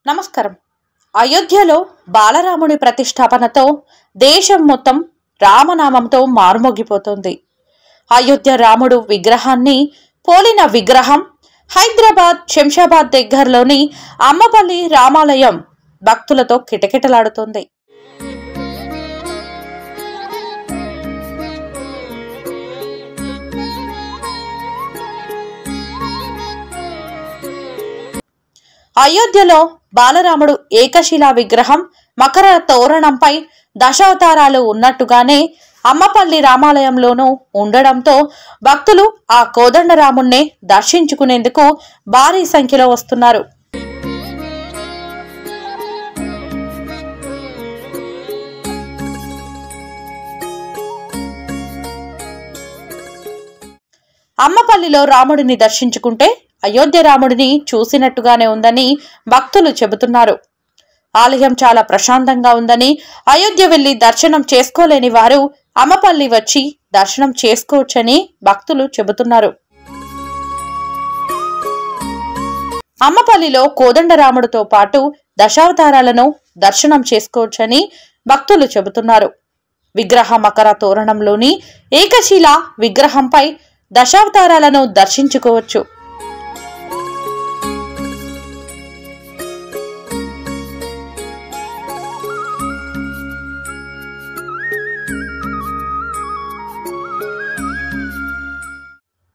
నమస్కారం. అయోధ్యలో బాలరాముడి ప్రతిష్టాపనతో దేశం మొత్తం రామనామంతో మారుమోగిపోతుంది. అయోధ్య రాముడు విగ్రహాన్ని పోలిన విగ్రహం హైదరాబాద్ శంషాబాద్ దగ్గరలోని అమ్మపల్లి రామాలయం భక్తులతో కిటకిటలాడుతోంది. అయోధ్యలో బాలరాముడు ఏకశిలా విగ్రహం మకర తోరణంపై దశావతారాలు ఉన్నట్టుగానే అమ్మపల్లి రామాలయంలోనూ ఉండడంతో భక్తులు ఆ కోదండరాముణ్ణి దర్శించుకునేందుకు భారీ సంఖ్యలో వస్తున్నారు. అమ్మపల్లిలో రాముడిని దర్శించుకుంటే అయోధ్య రాముడిని చూసినట్టుగానే ఉందని భక్తులు చెబుతున్నారు. ఆలయం చాలా ప్రశాంతంగా ఉందని, అయోధ్య వెళ్లి దర్శనం చేసుకోలేని వారు అమ్మపల్లి వచ్చి దర్శనం చేసుకోవచ్చని భక్తులు చెబుతున్నారు. అమ్మపల్లిలో కోదండరాముడితో పాటు దశావతారాలను దర్శనం చేసుకోవచ్చని భక్తులు చెబుతున్నారు. విగ్రహ మకర తోరణంలోని ఏకశిలా విగ్రహంపై దశావతారాలను దర్శించుకోవచ్చు.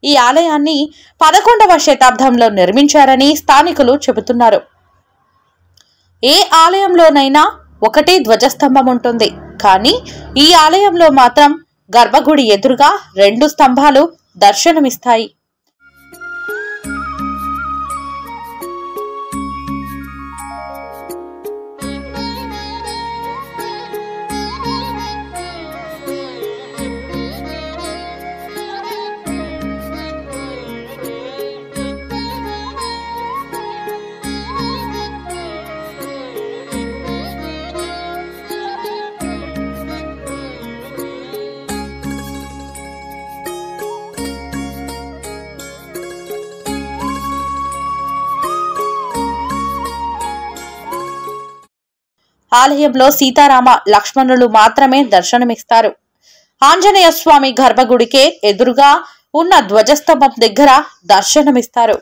ఈ ఆలయాన్ని 11వ శతాబ్దంలో నిర్మించారని స్థానికులు చెబుతున్నారు. ఏ ఆలయంలోనైనా ఒకటే ధ్వజస్తంభం ఉంటుంది, కానీ ఈ ఆలయంలో మాత్రం గర్భగుడి ఎదురుగా 2 స్తంభాలు దర్శనమిస్తాయి. ఆలయంలో సీతారామ లక్ష్మణులు మాత్రమే దర్శనమిస్తారు. ఆంజనేయ స్వామి గర్భగుడికే ఎదురుగా ఉన్న ధ్వజస్తంభం దగ్గర దర్శనమిస్తారు.